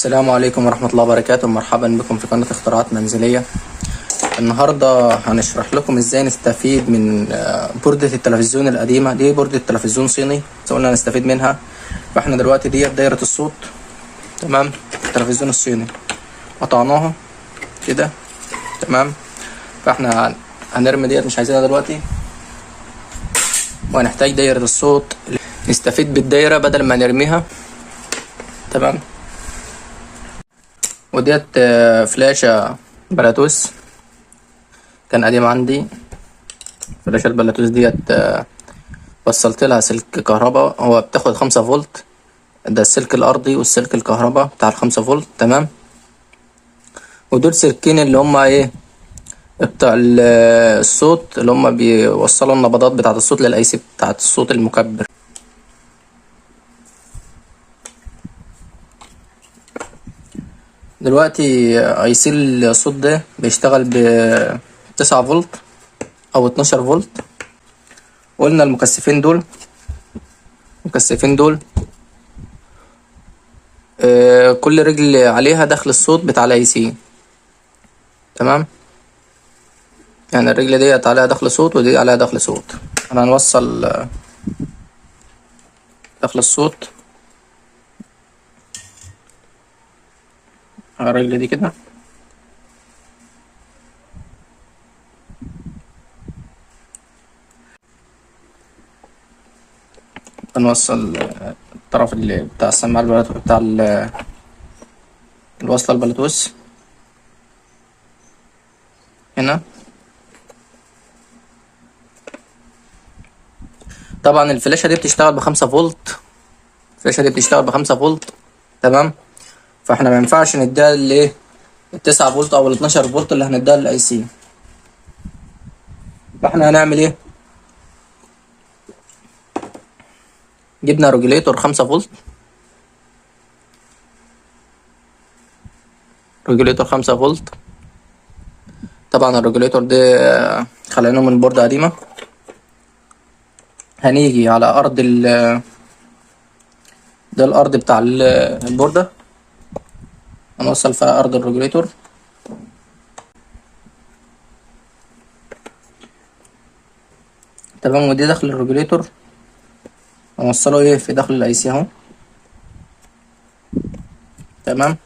السلام عليكم ورحمة الله وبركاته. مرحبا بكم في قناة اختراعات منزلية. النهاردة هنشرح لكم ازاي نستفيد من بوردة التلفزيون القديمة. دي بوردة تلفزيون صيني قلنا نستفيد منها. فاحنا دلوقتي ديت دايرة الصوت، تمام. التلفزيون الصيني قطعناها كده، تمام. فاحنا هنرمي ديت، مش عايزينها دلوقتي، وهنحتاج دايرة الصوت نستفيد بالدايرة بدل ما نرميها، تمام. وديت فلاشة بلوتوث كان قديم عندي. فلاشة البلوتوث ديت وصلت لها سلك كهرباء، هو بتاخد 5 فولت. ده السلك الأرضي والسلك الكهرباء بتاع ال5 فولت، تمام. ودول سلكين اللي هما ايه بتاع الصوت، اللي هما بيوصلوا النبضات بتاعة الصوت للأي سي بتاعة الصوت المكبر. دلوقتي اي سي الصوت ده بيشتغل ب9 فولت او 12 فولت. قلنا المكثفين دول كل رجل عليها دخل الصوت بتاع الاي سي، تمام. يعني الرجل ديت عليها دخل صوت ودي عليها دخل صوت. انا هنوصل دخل الصوت على الرجل دي كده، هنوصل الطرف اللي بتاع السماعة البلوتوث بتاع الوصلة البلوتوث هنا. طبعا الفلاشة دي بتشتغل ب5 فولت، تمام. فاحنا ما ينفعش نديها الايه 9 فولت او ال12 فولت اللي هنديها للاي سي. فاحنا هنعمل ايه؟ جبنا ريجوليتور 5 فولت، طبعا الريجوليتور ده خليناه من بوردة قديمة. هنيجي على ارض ده الارض بتاع البوردة، هنوصل فيها ارض الريجوليتور، تمام. ودي داخل الريجوليتور هنوصله ايه في داخل الاي سي اهو، تمام.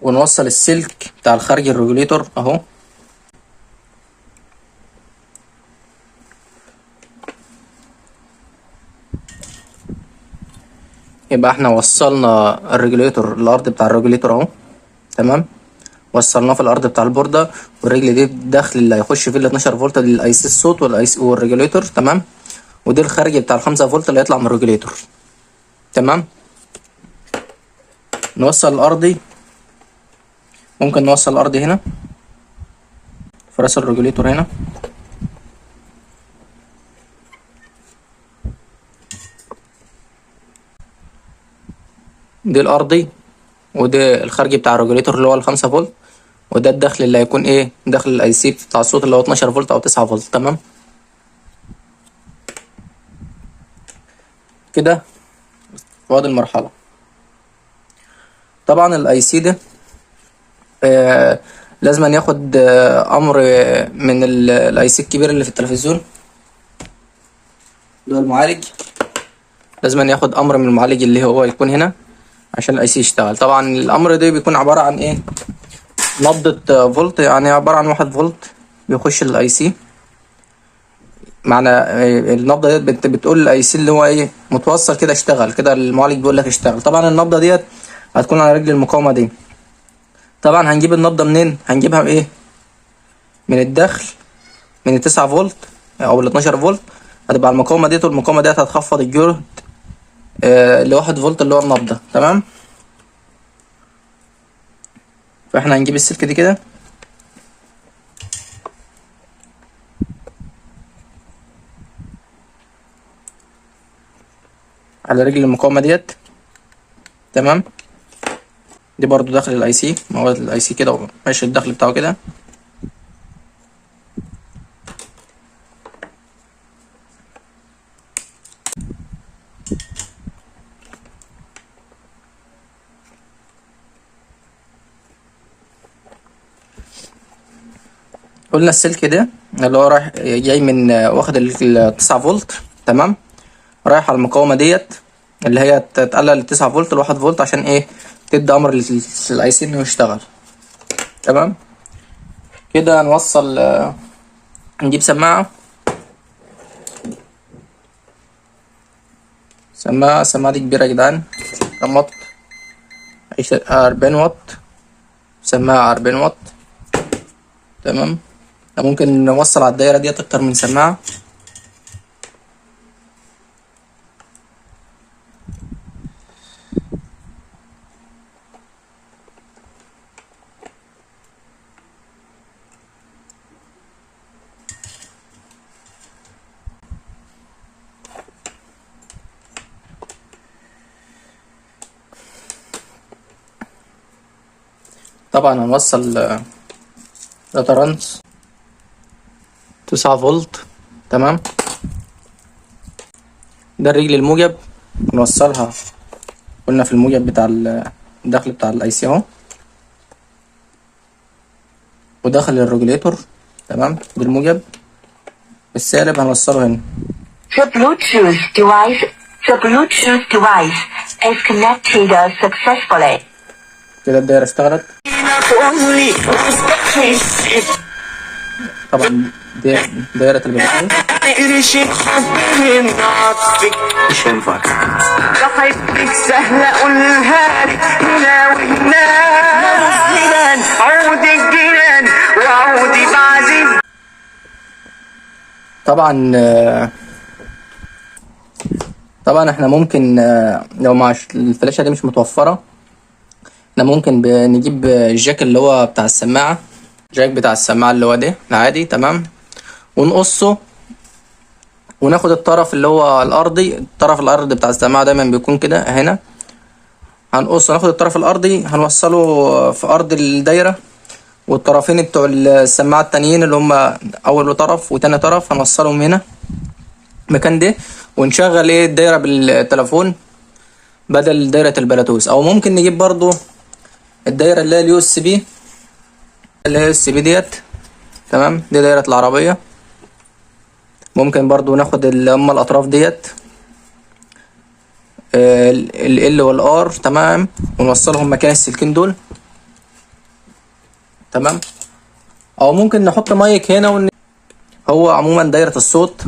ونوصل السلك بتاع الخارج الريجوليتور اهو، يبقى احنا وصلنا الريجوليتور الارض بتاع الريجوليتور اهو، تمام. وصلناه في الارض بتاع البورده، والرجل دي الدخل اللي هيخش فيه ال 12 فولت للاي سي الصوت والاي سي والريجوليتور، تمام. ودي الخارجي بتاع ال5 فولت اللي هيطلع من الريجوليتور، تمام. نوصل الارضي، ممكن نوصل الارضي هنا في راس الريجوليتور هنا، دي الارضي وده الخارجي بتاع الريجوليتور اللي هو ال5 فولت، وده الدخل اللي هيكون ايه داخل الاي سي بتاع الصوت اللي هو 12 فولت او 9 فولت، تمام. كده في هذه المرحله. طبعا الاي سي ده لازم أن ياخد امر من الاي سي الكبير اللي في التلفزيون اللي هو المعالج. لازم أن ياخد امر من المعالج اللي هو يكون هنا عشان الاي سي يشتغل. طبعا الامر ده بيكون عباره عن ايه نبضة فولت، يعني عباره عن 1 فولت بيخش الاي سي. معنى النبضه ديت بتقول للاي سي اللي هو ايه متوصل كده اشتغل كده، المعالج بيقول لك اشتغل. طبعا النبضه ديت هتكون على رجل المقاومه دي. طبعا هنجيب النبضه منين؟ هنجيبها بايه؟ من الدخل، من ال9 فولت او ال12 فولت هتبقى على المقاومه ديت، والمقاومه ديت هتخفض الجهد ل1 فولت اللي هو النبضه، تمام. فاحنا هنجيب السلك دي كده، على رجل المقاومه ديت، تمام. دي برضو داخل الاي سي، ما هو الاي سي كده ماشي الدخل بتاعه كده. قلنا السلك ده اللي هو رايح جاي من واخد ال 9 فولت، تمام، رايح على المقاومة ديت اللي هي تقلل 9 فولت ل 1 فولت عشان ايه؟ تدي امر للاي سي انه يشتغل. تمام كده نوصل، نجيب سماعة. السماعة دي كبيرة يا جدعان، كام واط؟ 40 واط، سماعة 40 واط. تمام، ممكن نوصل على الدايرة ديت اكتر من سماعة. طبعا هنوصل ريفرنس 9 فولت. تمام، ده الرجل الموجب نوصلها، قلنا في الموجب بتاع الدخل بتاع الاي سي اهو، وداخل الريجوليتور. تمام، بالموجب، السالب هنوصله هنا. The Bluetooth device is connected successfully. كده الدايرة اشتغلت. طبعا دي دايرة البلوتوث. مش هينفعك سهلة اقولها لك هنا وهنا، عود الجيران وعودي بعزيز. طبعا احنا ممكن لو مع الفلاشة دي مش متوفرة، احنا ممكن نجيب الجاك اللي هو بتاع السماعة، جاك بتاع السماعة اللي هو ده العادي. تمام، ونقصه وناخد الطرف اللي هو الارضي، الطرف الارضي بتاع السماعة دايما بيكون كده هنا، هنقصه ناخد الطرف الارضي هنوصله في ارض الدايرة، والطرفين بتوع السماعة التانيين اللي هم اول طرف وتاني طرف هنوصلهم هنا المكان ده، ونشغل ايه الدايرة بالتليفون بدل دايرة البلوتوث. او ممكن نجيب برضو الدايرة اللي هي اليو اس بي، اللي هي اس بي ديت. تمام، دي دايرة العربية. ممكن برضو ناخد اللي هم الاطراف ديت ال والار، تمام، ونوصلهم مكان السلكين دول. تمام، او ممكن نحط مايك هنا هو عموما دايرة الصوت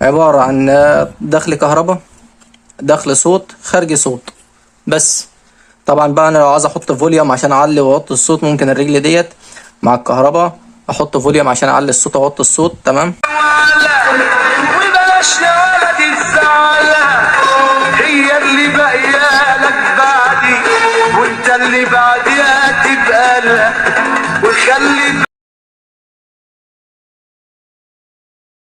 عبارة عن دخل كهرباء، دخل صوت، خارج صوت بس. طبعا بقى انا لو عايز احط فوليوم عشان اعلي واوطي الصوت، ممكن الرجل ديت مع الكهرباء احط فوليوم عشان اعلي الصوت واوطي الصوت. تمام، وبلاش نادي الزعلة، هي اللي باقية لك بعدي وانت اللي بعدي.